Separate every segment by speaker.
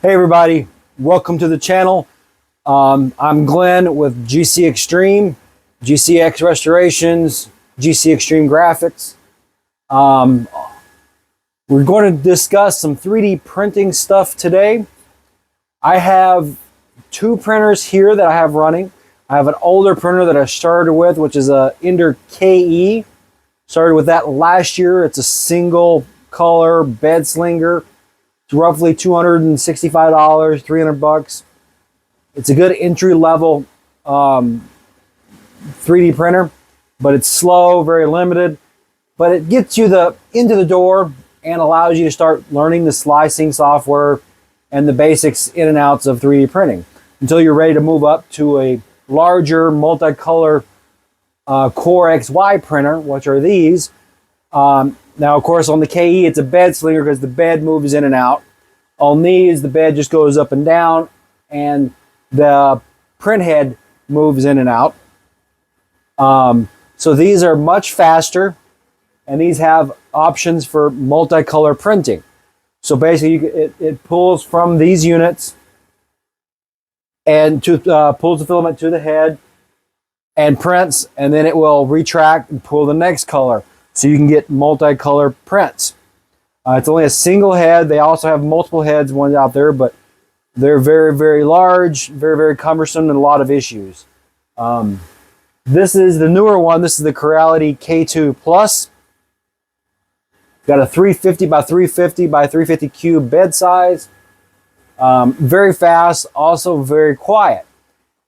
Speaker 1: Hey everybody, welcome to the channel. I'm Glenn with GC Extreme, GCX Restorations, GC Extreme Graphics. We're going to discuss some 3D printing stuff today. I have two printers here that I have running. I have an older printer that I started with, which is a Ender KE. Started with that last year. It's a single color bed slinger. It's roughly $265, 300 bucks. It's a good entry level 3D printer, but it's slow, very limited. But it gets you into the door and allows you to start learning the slicing software and the basics in and outs of 3D printing until you're ready to move up to a larger multicolor Core XY printer, which are these. Now, of course, on the KE, it's a bed slinger because the bed moves in and out. On these, the bed just goes up and down, and the print head moves in and out. So these are much faster, and these have options for multicolor printing. So basically, it pulls from these units and pulls the filament to the head and prints, and then it will retract and pull the next color. So you can get multicolor prints. It's only a single head. They also have multiple heads, ones out there, but they're very, very large, very, very cumbersome, and a lot of issues. This is the newer one. This is the Creality K2 Plus. Got a 350 by 350 by 350 cube bed size. Very fast, also very quiet.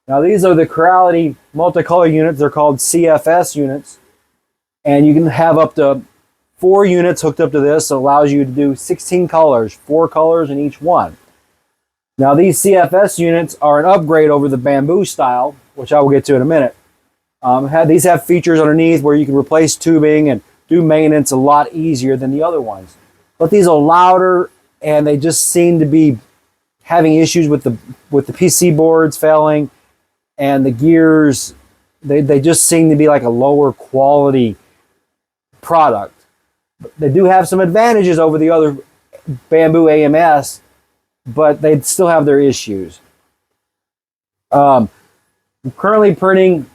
Speaker 1: Now these are the Creality multicolor units. They're called CFS units. And you can have up to 4 units hooked up to this. So it allows you to do 16 colors, 4 colors in each one. Now these CFS units are an upgrade over the Bambu style, which I will get to in a minute. These have features underneath where you can replace tubing and do maintenance a lot easier than the other ones. But these are louder, and they just seem to be having issues with the PC boards failing, and the gears. They just seem to be like a lower quality product. But they do have some advantages over the other Bambu AMS, but they still have their issues. I'm currently printing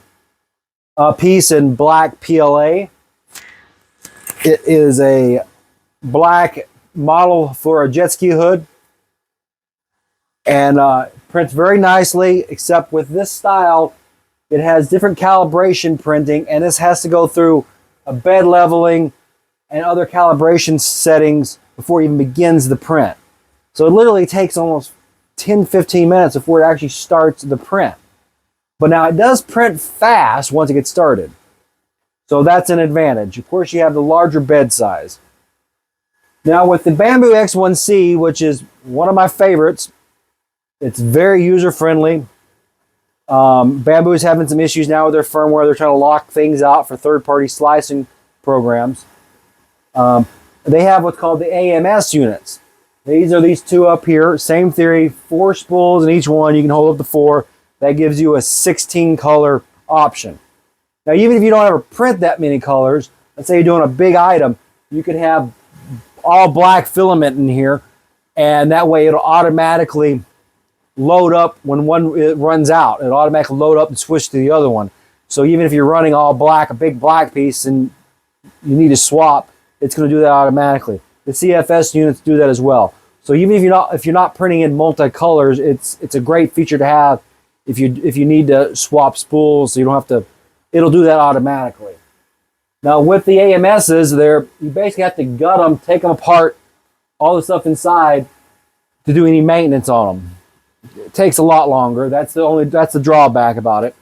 Speaker 1: a piece in black PLA. It is a black model for a jet ski hood, and prints very nicely, except with this style, it has different calibration printing, and this has to go through a bed leveling and other calibration settings before it even begins the print. So it literally takes almost 10-15 minutes before it actually starts the print. But now it does print fast once it gets started. So that's an advantage. Of course, you have the larger bed size. Now with the Bambu X1C, which is one of my favorites, it's very user-friendly. Bambu is having some issues now with their firmware. They're trying to lock things out for third-party slicing programs. They have what's called the AMS units. These are these two up here. Same theory, 4 spools in each one. You can hold up to 4. That gives you a 16-color option. Now, even if you don't ever print that many colors, let's say you're doing a big item, you could have all black filament in here, and that way it'll automatically load up when it runs out. It'll automatically load up and switch to the other one. So even if you're running all black, a big black piece, and you need to swap, it's going to do that automatically. The CFS units do that as well. So even if you're not printing in multicolors, it's a great feature to have if you need to swap spools, so you don't have to. It'll do that automatically. Now with the AMSs, you basically have to gut them, take them apart, all the stuff inside, to do any maintenance on them. It takes a lot longer. That's the drawback about it.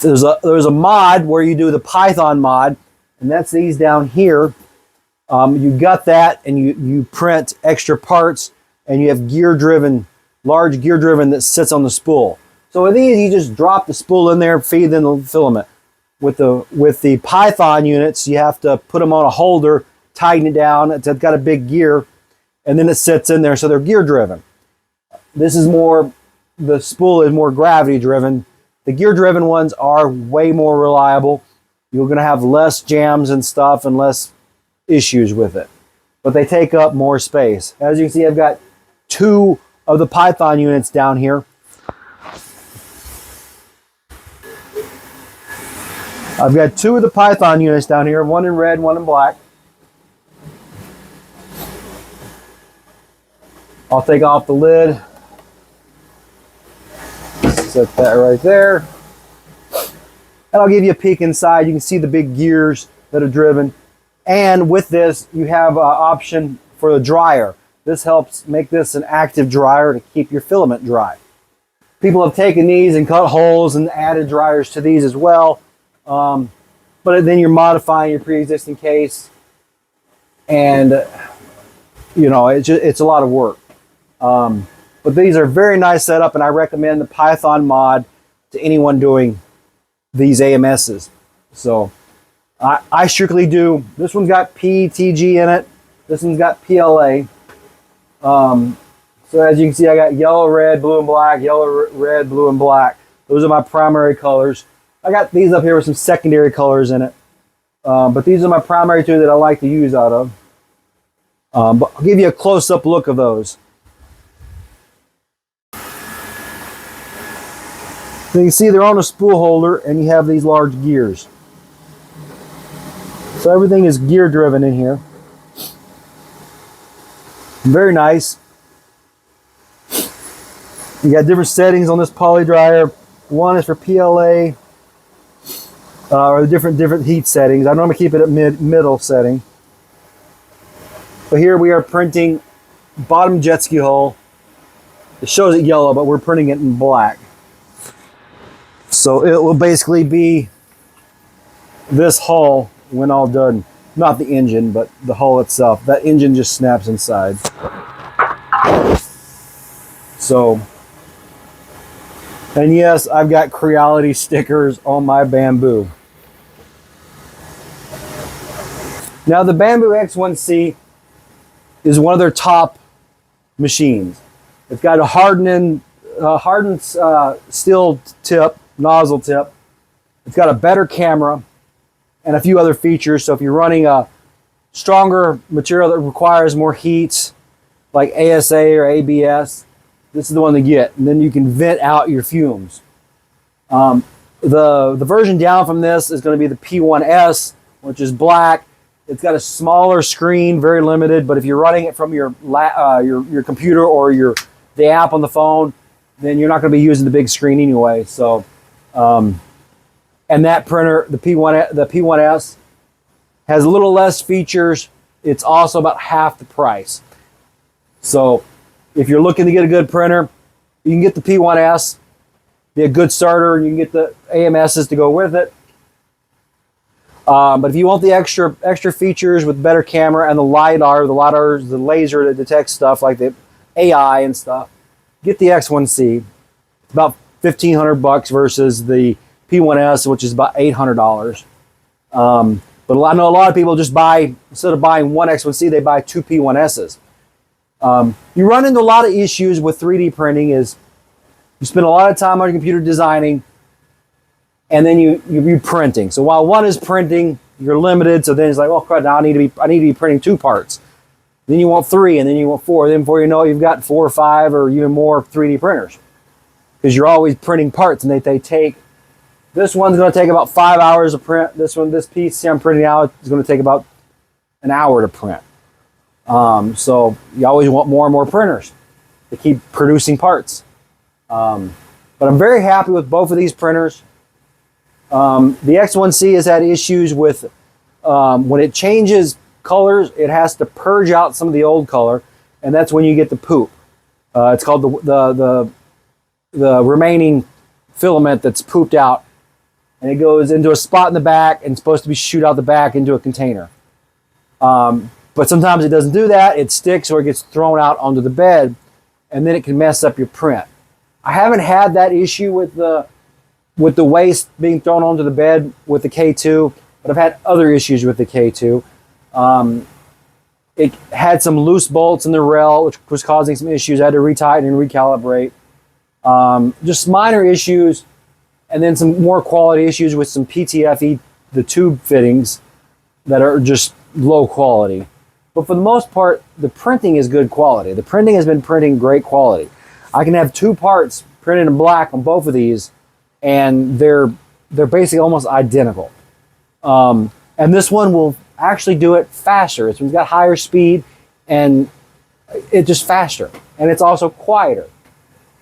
Speaker 1: There's a mod where you do the Python mod, and that's these down here. You gut that, and you print extra parts, and you have large gear driven that sits on the spool. So with these, you just drop the spool in there, feed in the filament. With the Python units, you have to put them on a holder, tighten it down. It's got a big gear, and then it sits in there, so they're gear driven. The spool is more gravity driven. The gear driven ones are way more reliable. You're going to have less jams and stuff and less issues with it. but they take up more space. As you can see, I've got 2 of the Python units down here. I've got 2 of the Python units down here, one in red, one in black. I'll take off the lid. Set that right there. And I'll give you a peek inside. You can see the big gears that are driven. And with this, you have an option for the dryer. This helps make this an active dryer to keep your filament dry. People have taken these and cut holes and added dryers to these as well. But then you're modifying your pre-existing case. And, you know, it's a lot of work. But these are very nice setup, and I recommend the Python mod to anyone doing these AMSs. So I strictly do. This one's got PTG in it. This one's got PLA. So as you can see, I got yellow, red, blue, and black. Yellow, red, blue, and black. Those are my primary colors. I got these up here with some secondary colors in it. But these are my primary 2 that I like to use out of. But I'll give you a close-up look of those. So you can see they're on a spool holder, and you have these large gears. So everything is gear driven in here. Very nice. You got different settings on this poly dryer. One is for PLA, or different heat settings. I normally keep it at middle setting. But here we are printing bottom jet ski hull. It shows it yellow, but we're printing it in black. So it will basically be this hull when all done. Not the engine, but the hull itself. That engine just snaps inside. So, and yes, I've got Creality stickers on my Bambu. Now the Bambu X1C is one of their top machines. It's got a hardened steel tip, nozzle tip. It's got a better camera and a few other features. So if you're running a stronger material that requires more heat, like ASA or ABS, this is the one to get. And then you can vent out your fumes. The version down from this is going to be the P1S, which is black. It's got a smaller screen, very limited. But if you're running it from your computer or the app on the phone, then you're not going to be using the big screen anyway. So, and that printer, the P1S, has a little less features. It's also about half the price. So, if you're looking to get a good printer, you can get the P1S, be a good starter, and you can get the AMSs to go with it. But if you want the extra features with better camera and the LiDAR is the laser that detects stuff like the AI and stuff, get the X1C. It's about $1,500 versus the P1S, which is about $800. But I know a lot of people just buy, instead of buying one X1C, they buy 2 P1Ss. You run into a lot of issues with 3D printing is you spend a lot of time on your computer designing, and then you're printing. So while one is printing, you're limited. So then it's like, oh crap, now I need to be printing 2 parts. Then you want 3, and then you want 4. Then before you know it, you've got 4 or 5 or even more 3D printers, because you're always printing parts, and they take. This one's going to take about 5 hours to print. This piece I'm printing out is going to take about an hour to print. So you always want more and more printers to keep producing parts. But I'm very happy with both of these printers. The X1C has had issues with when it changes colors, it has to purge out some of the old color, and that's when you get the poop. It's called the remaining filament that's pooped out, and it goes into a spot in the back and it's supposed to be shoot out the back into a container. But sometimes it doesn't do that. It sticks or it gets thrown out onto the bed, and then it can mess up your print. I haven't had that issue with the waste being thrown onto the bed with the K2, but I've had other issues with the K2. It had some loose bolts in the rail, which was causing some issues. I had to retighten and recalibrate. Just minor issues, and then some more quality issues with some PTFE, the tube fittings, that are just low quality. But for the most part, the printing is good quality. The printing has been printing great quality. I can have 2 parts printed in black on both of these, and they're basically almost identical. And this one will actually do it faster. It's got higher speed, and it's just faster. And it's also quieter.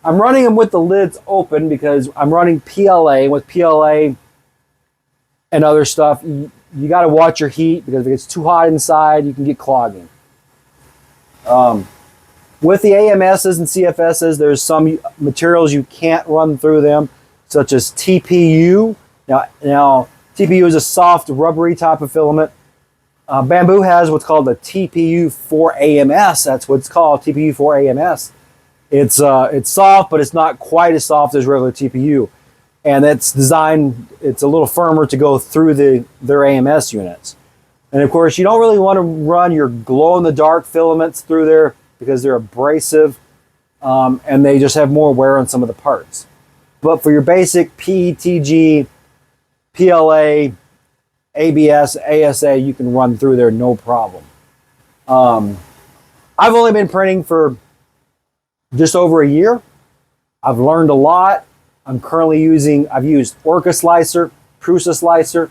Speaker 1: I'm running them with the lids open because I'm running PLA. With PLA and other stuff, you got to watch your heat, because if it gets too hot inside, you can get clogging. With the AMSs and CFSs, there's some materials you can't run through them, such as TPU. Now TPU is a soft, rubbery type of filament. Bambu has what's called the TPU 4 AMS. That's what it's called, TPU 4 AMS. It's soft, but it's not quite as soft as regular TPU. And it's designed, it's a little firmer to go through their AMS units. And of course, you don't really want to run your glow-in-the-dark filaments through there because they're abrasive, and they just have more wear on some of the parts. But for your basic PETG, PLA, ABS, ASA, you can run through there no problem. I've only been printing for just over a year. I've learned a lot. I'm currently I've used Orca Slicer, Prusa Slicer.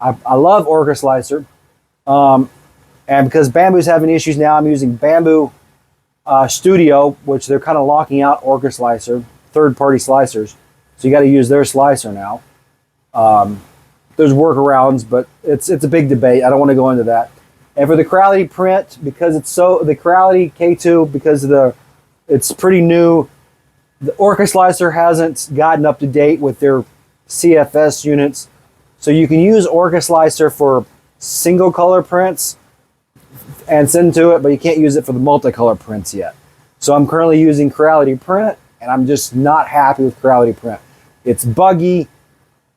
Speaker 1: I love Orca Slicer. And because Bambu's having issues now, I'm using Bambu Studio, which they're kind of locking out Orca Slicer, third-party slicers. So you got to use their slicer now. There's workarounds, but it's a big debate. I don't want to go into that. And for the Creality print, because the Creality K2, because it's pretty new, the Orca Slicer hasn't gotten up to date with their CFS units. So you can use Orca Slicer for single color prints and send to it, but you can't use it for the multicolor prints yet. So I'm currently using Creality Print, and I'm just not happy with Creality Print. It's buggy,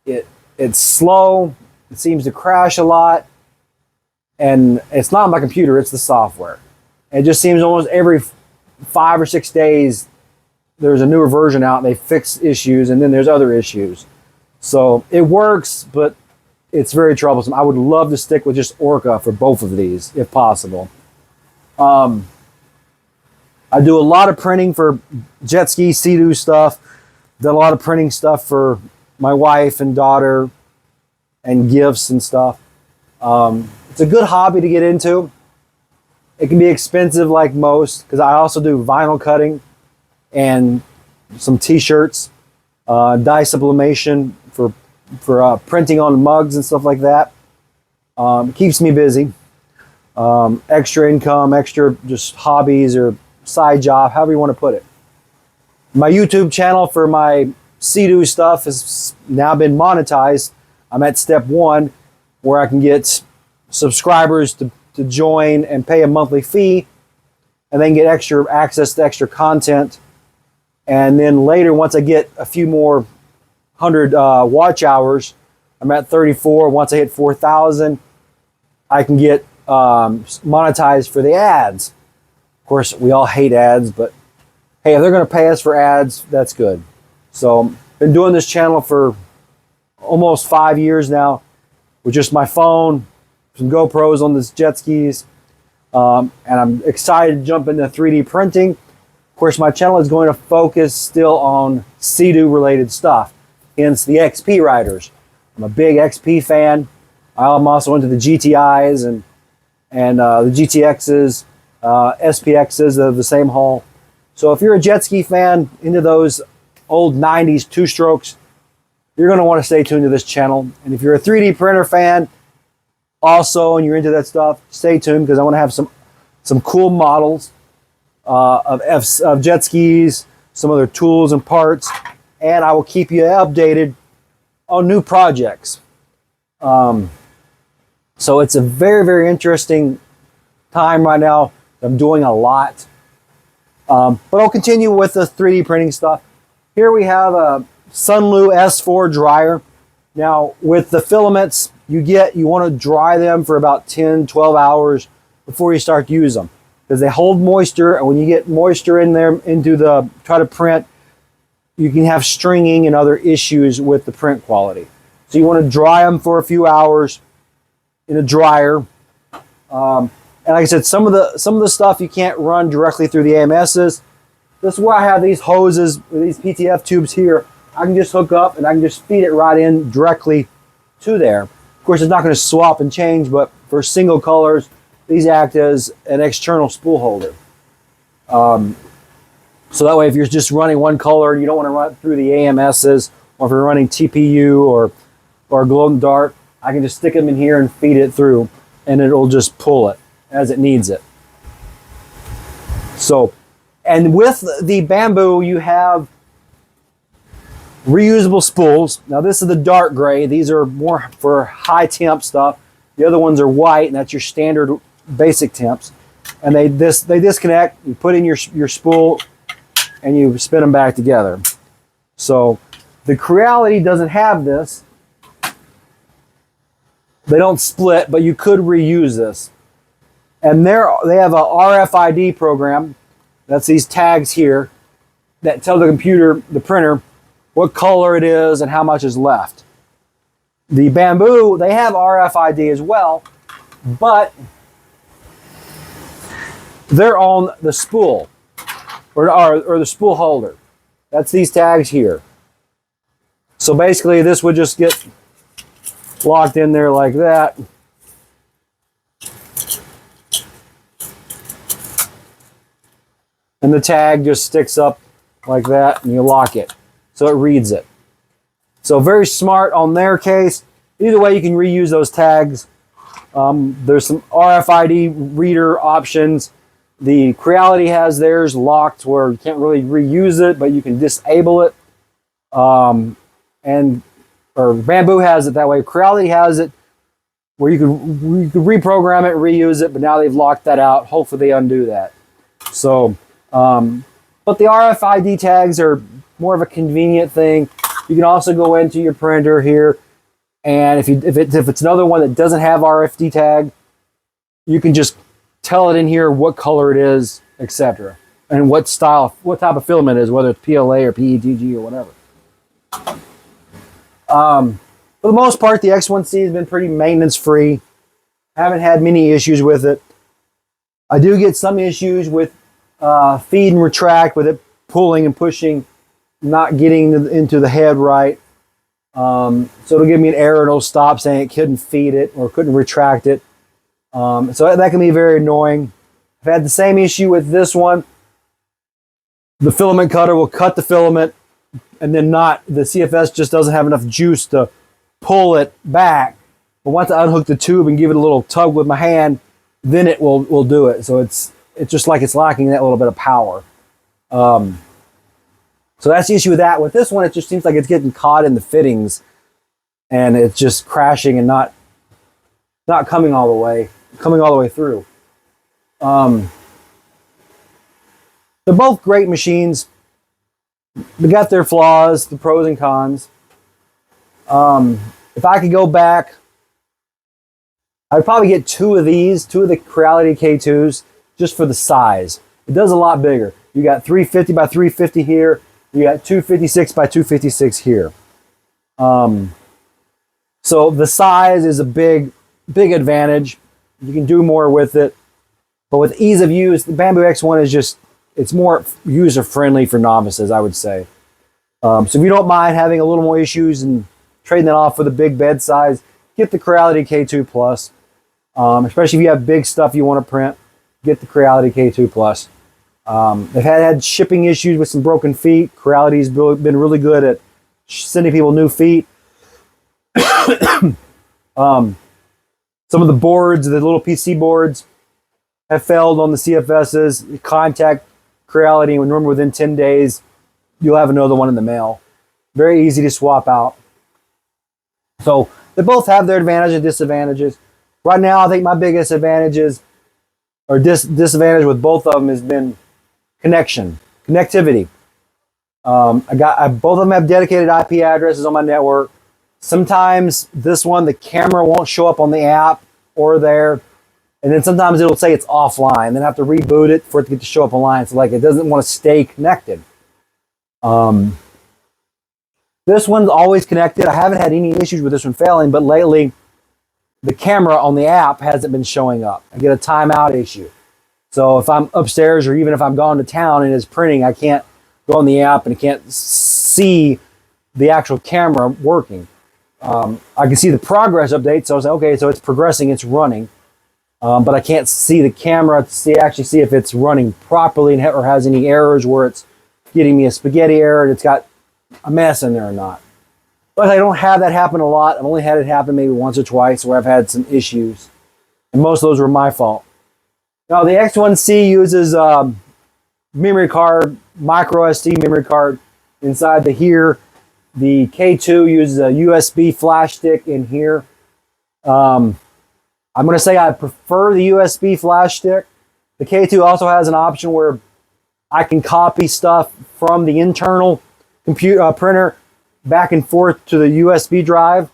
Speaker 1: it's slow, it seems to crash a lot, and it's not my computer, it's the software. It just seems almost every 5 or 6 days there's a newer version out and they fix issues, and then there's other issues. So it works, but it's very troublesome. I would love to stick with just Orca for both of these, if possible. I do a lot of printing for jetski, Sea-Doo stuff. Done a lot of printing stuff for my wife and daughter and gifts and stuff. It's a good hobby to get into. It can be expensive like most, because I also do vinyl cutting and some t-shirts, dye sublimation for printing on mugs and stuff like that. It keeps me busy. Extra income, extra just hobbies or side job, however you want to put it. My YouTube channel for my Sea-Doo stuff has now been monetized. I'm at step 1, where I can get subscribers to join and pay a monthly fee, and then get extra access to extra content. And then later, once I get a few more 100 watch hours, I'm at 34. Once I hit 4,000, I can get monetized for the ads. Of course, we all hate ads, but hey, if they're going to pay us for ads, that's good. So, been doing this channel for almost 5 years now, with just my phone, some GoPros on this jet skis, and I'm excited to jump into 3D printing. Of course, my channel is going to focus still on Sea-Doo related stuff, hence the XP riders. I'm a big XP fan. I'm also into the GTIs and the GTXs, SPXs of the same hull. So if you're a jet ski fan, into those old 90s two-strokes, you're going to want to stay tuned to this channel. And if you're a 3D printer fan also, and you're into that stuff, stay tuned, because I want to have some cool models of jet skis, some other tools and parts, and I will keep you updated on new projects. So it's a very, very interesting time right now. I'm doing a lot. But I'll continue with the 3D printing stuff. Here we have a Sunlu S4 dryer. Now with the filaments you want to dry them for about 10, 12 hours before you start to use them, because they hold moisture, and when you get moisture in there try to print, you can have stringing and other issues with the print quality. So you want to dry them for a few hours in a dryer. And like I said, some of the stuff you can't run directly through the AMSs. This is where I have these hoses, these PTF tubes here. I can just hook up and I can just feed it right in directly to there. Of course, it's not going to swap and change, but for single colors, these act as an external spool holder. So that way, if you're just running one color and you don't want to run it through the AMSs, or if you're running TPU or glow in the dark, I can just stick them in here and feed it through, and it'll just pull it as it needs it. So, and with the Bambu, you have reusable spools. Now this is the dark gray. These are more for high temp stuff. The other ones are white, and that's your standard basic temps. And they disconnect. You put in your spool, and you spin them back together. So the Creality doesn't have this. They don't split, but you could reuse this. And they have a RFID program. That's these tags here that tell the computer, the printer, what color it is and how much is left. The Bambu, they have RFID as well, but they're on the spool or the spool holder. That's these tags here. So basically this would just get locked in there like that. And the tag just sticks up like that and you lock it. So it reads it. So very smart on their case. Either way, you can reuse those tags. There's some RFID reader options. The Creality has theirs locked where you can't really reuse it, but you can disable it. Or Bambu has it that way. Creality has it where you could reprogram it, reuse it, but now they've locked that out. Hopefully they undo that. So, but the RFID tags are more of a convenient thing. You can also go into your printer here, and if it's another one that doesn't have RFID tag, you can just tell it in here what color it is, etc., and what style, what type of filament it is, whether it's PLA or PETG or whatever. For the most part, the X1C has been pretty maintenance free. Haven't had many issues with it. I do get some issues with feed and retract, with it pulling and pushing, not getting into the head right. So it'll give me an error and it'll stop saying it couldn't feed it or couldn't retract it. So that can be very annoying. I've had the same issue with this one. The filament cutter will cut the filament, and then the CFS just doesn't have enough juice to pull it back. But once I unhook the tube and give it a little tug with my hand, then it will do it. So it's just like it's lacking that little bit of power. So that's the issue with that. With this one, it just seems like it's getting caught in the fittings, and it's just crashing and not coming all the way through. They're both great machines. They got their flaws, the pros and cons. If I could go back, I'd probably get two of the Creality K2s, just for the size. It does a lot bigger. You got 350 by 350 here. You got 256 by 256 here. So the size is a big advantage. You can do more with it. But with ease of use, the Bambu X1 is it's more user-friendly for novices, I would say. So if you don't mind having a little more issues and trading that off for the big bed size, get the Creality K2 Plus. Especially if you have big stuff you want to print, get the Creality K2 Plus. They've had shipping issues with some broken feet. Creality's been really good at sending people new feet. Some of the boards, the little PC boards, have failed on the CFSs. Contact Creality, and remember, within 10 days, you'll have another one in the mail. Very easy to swap out. So they both have their advantages and disadvantages. Right now, I think my biggest advantages or disadvantage with both of them has been connectivity. Both of them have dedicated IP addresses on my network. Sometimes this one, the camera won't show up on the app or there. And then sometimes it'll say it's offline. Then I have to reboot it for it to get to show up online. So like it doesn't want to stay connected. This one's always connected. I haven't had any issues with this one failing, but lately the camera on the app hasn't been showing up. I get a timeout issue. So if I'm upstairs or even if I'm gone to town and it's printing, I can't go on the app and I can't see the actual camera working. I can see the progress update, so I was like, okay, so it's progressing, it's running. But I can't see the camera to actually see if it's running properly and or has any errors where it's getting me a spaghetti error and it's got a mess in there or not. But I don't have that happen a lot. I've only had it happen maybe once or twice where I've had some issues. And most of those were my fault. Now the X1C uses memory card, micro SD memory card inside the here. The K2 uses a USB flash stick in here. I'm going to say I prefer the USB flash stick. The K2 also has an option where I can copy stuff from the internal computer printer back and forth to the USB drive.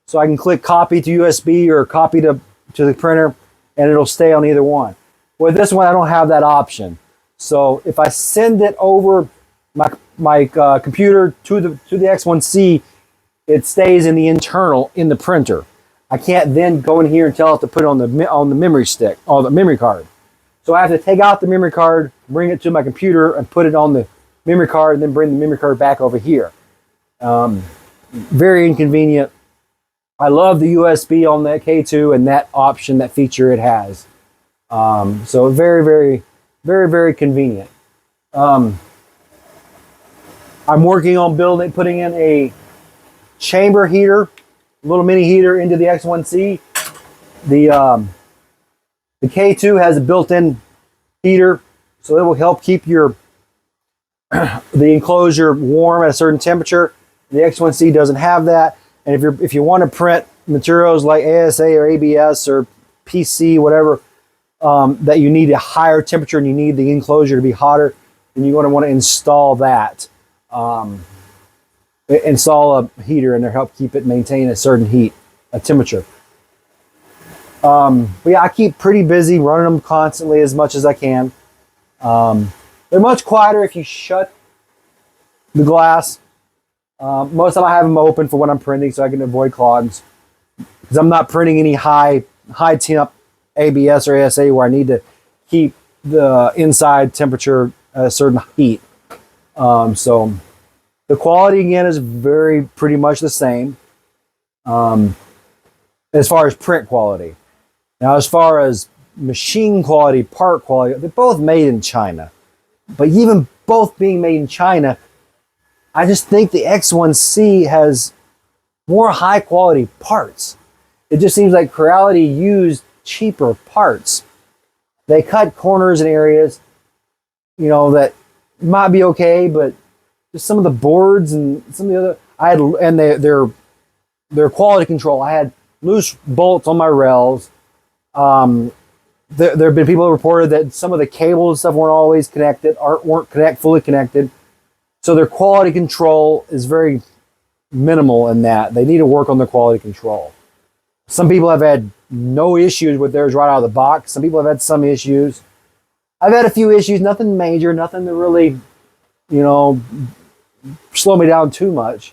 Speaker 1: So I can click copy to USB or copy to the printer and it'll stay on either one. With this one, I don't have that option. So if I send it over my computer to the X1C, it stays in the internal in the printer. I can't then go in here and tell it to put it on the memory stick or the memory card. So I have to take out the memory card, bring it to my computer, and put it on the memory card, and then bring the memory card back over here. Very inconvenient. I love the USB on that K2 and that option, that feature it has. So very, very, very, very convenient. I'm working on putting in a chamber heater, a little mini heater into the X1C. The K2 has a built-in heater, so it will help keep the enclosure warm at a certain temperature. The X1C doesn't have that, and if you want to print materials like ASA or ABS or PC, whatever, that you need a higher temperature and you need the enclosure to be hotter, then you're going to want to install that. Install a heater and help keep it maintain a certain heat, a temperature. But yeah, I keep pretty busy running them constantly as much as I can. They're much quieter if you shut the glass. Most of the time I have them open for when I'm printing so I can avoid clogs. Because I'm not printing any high temp ABS or ASA where I need to keep the inside temperature at a certain heat. So the quality again is pretty much the same as far as print quality. Now as far as machine quality, part quality, they're both made in China. But even both being made in China, I just think the X1C has more high quality parts. It just seems like Creality used cheaper parts. They cut corners in areas, you know, that might be okay, but just some of the boards and some of the other, and their quality control. I had loose bolts on my rails. There have been people who reported that some of the cables and stuff weren't always connected, weren't fully connected. So their quality control is very minimal in that. They need to work on their quality control. Some people have had no issues with theirs right out of the box. Some people have had some issues. I've had a few issues, nothing major, nothing to really, you know, slow me down too much.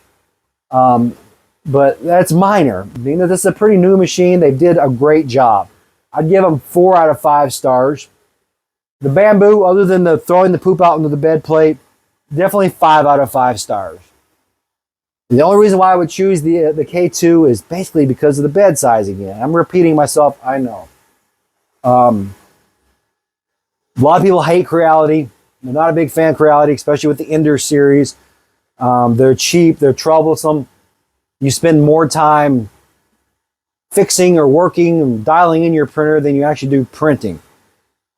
Speaker 1: But that's minor. You know, this is a pretty new machine. They did a great job. I'd give them 4 out of 5 stars. The Bambu, other than the throwing the poop out into the bed plate, definitely 5 out of 5 stars. The only reason why I would choose the K2 is basically because of the bed size again. I'm repeating myself, I know. A lot of people hate Creality. They're not a big fan of Creality, especially with the Ender series. They're cheap, they're troublesome. You spend more time fixing or working and dialing in your printer than you actually do printing.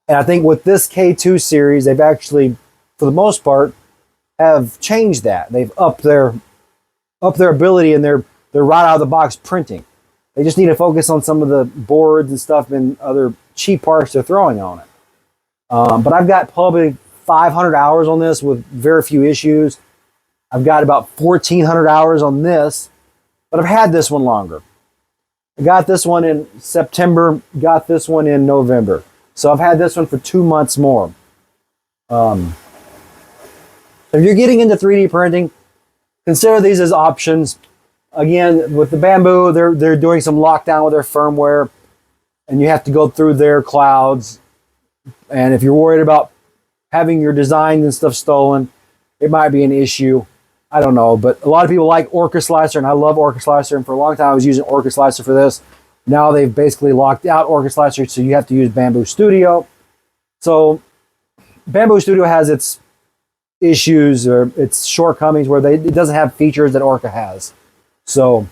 Speaker 1: And I think with this K2 series, they've actually, for the most part, have changed that. They've upped their ability and they're right out of the box printing. They just need to focus on some of the boards and stuff and other cheap parts they're throwing on it. But I've got probably 500 hours on this with very few issues. I've got about 1,400 hours on this, but I've had this one longer. I got this one in September, got this one in November. So I've had this one for 2 months more. If you're getting into 3D printing, consider these as options. again, with the Bambu, they're doing some lockdown with their firmware, and you have to go through their clouds. And if you're worried about having your designs and stuff stolen, it might be an issue. I don't know, but a lot of people like Orca Slicer, and I love Orca Slicer, and for a long time I was using Orca Slicer for this. Now they've basically locked out Orca Slicer, so you have to use Bambu Studio. So Bambu Studio has its issues or its shortcomings where it doesn't have features that Orca has. So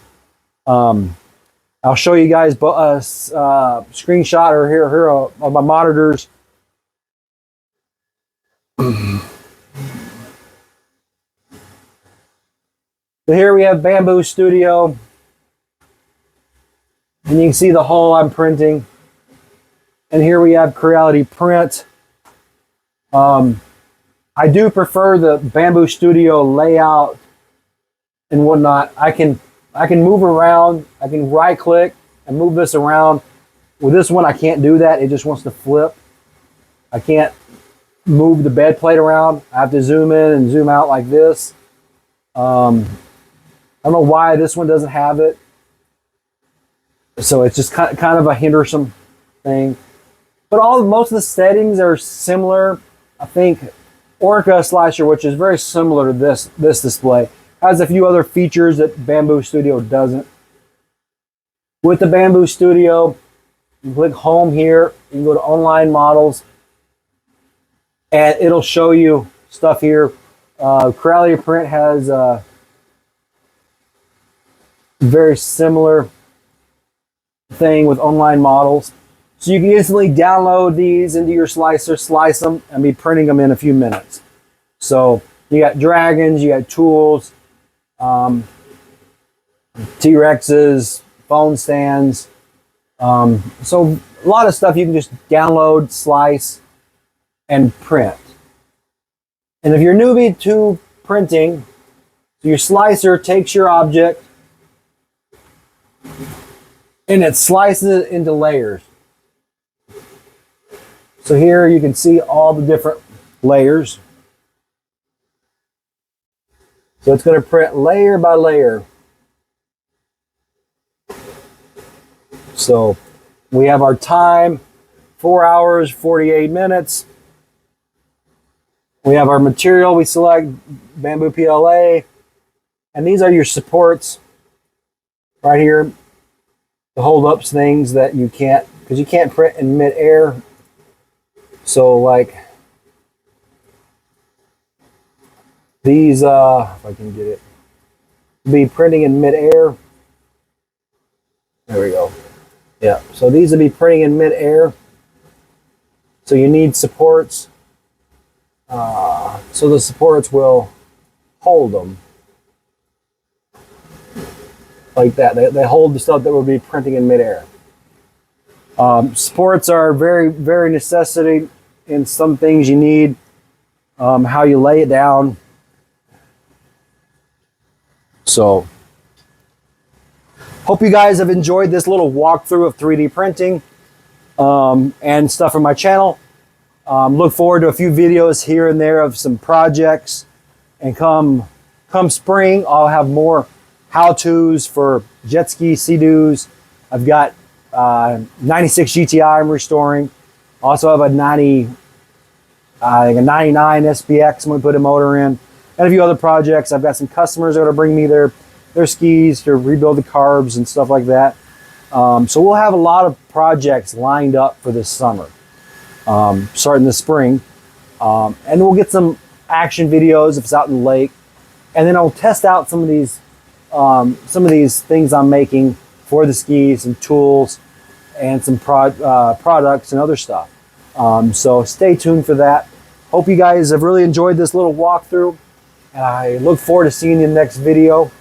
Speaker 1: I'll show you guys a screenshot or here of my monitors. So here we have Bambu Studio, and you can see the hole I'm printing. And here we have Creality Print. I do prefer the Bambu Studio layout and whatnot. I can move around. I can right click and move this around. With this one, I can't do that. It just wants to flip. I can't move the bed plate around. I have to zoom in and zoom out like this. I don't know why this one doesn't have it. So it's just kind of a hindersome thing. But most of the settings are similar. I think Orca Slicer, which is very similar to this display, has a few other features that Bambu Studio doesn't. With the Bambu Studio, you click Home here. You can go to Online Models, and it'll show you stuff here. Creality Print has very similar thing with online models. So you can instantly download these into your slicer, slice them, and be printing them in a few minutes. So you got dragons, you got tools, T-Rexes, phone stands. So a lot of stuff you can just download, slice, and print. And if you're newbie to printing, your slicer takes your object and it slices it into layers. So here you can see all the different layers. So it's going to print layer by layer. So we have our time, 4 hours, 48 minutes. We have our material, we select Bambu PLA, and these are your supports right here to hold up things that you can't, because you can't print in mid-air. So like these, if I can get it, be printing in mid-air. There we go. Yeah, so these will be printing in mid-air. So you need supports. So the supports will hold them like that. They hold the stuff that will be printing in midair. Supports are very, very necessity in some things you need. How you lay it down. So, hope you guys have enjoyed this little walkthrough of 3D printing and stuff from my channel. Look forward to a few videos here and there of some projects, and come spring I'll have more how-tos for jet ski Sea-Doos. I've got 96 GTI I'm restoring. Also have a 99 SPX I'm going to put a motor in, and a few other projects. I've got some customers that are going to bring me their skis to rebuild the carbs and stuff like that. So we'll have a lot of projects lined up for this summer. Starting this spring, and we'll get some action videos if it's out in the lake, and then I'll test out some of these things I'm making for the skis, some tools, and some products and other stuff. So stay tuned for that. Hope you guys have really enjoyed this little walkthrough, and I look forward to seeing you in the next video.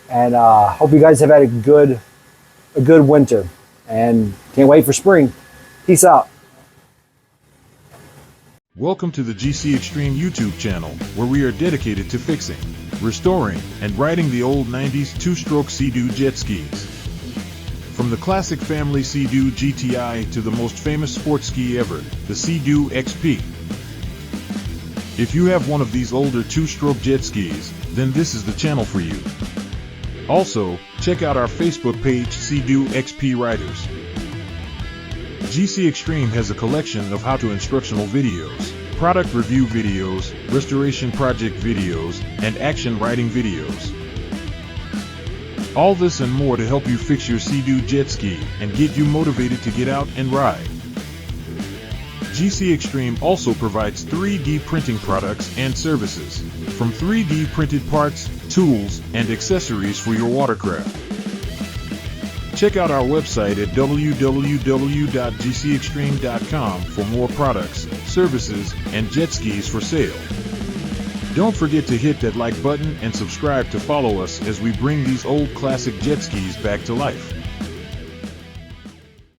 Speaker 1: And hope you guys have had a good winter, and can't wait for spring. Peace out.
Speaker 2: Welcome to the GC Extreme YouTube channel, where we are dedicated to fixing, restoring, and riding the old 90s two-stroke Sea-Doo jet skis. From the classic family Sea-Doo GTI to the most famous sports ski ever, the Sea-Doo XP. If you have one of these older two-stroke jet skis, then this is the channel for you. Also, check out our Facebook page, Sea-Doo XP Riders. GC Extreme has a collection of how-to instructional videos, product review videos, restoration project videos, and action riding videos. All this and more to help you fix your Sea-Doo jet ski and get you motivated to get out and ride. GC Extreme also provides 3D printing products and services, from 3D printed parts, tools, and accessories for your watercraft. Check out our website at www.gcextreme.com for more products, services, and jet skis for sale. Don't forget to hit that like button and subscribe to follow us as we bring these old classic jet skis back to life.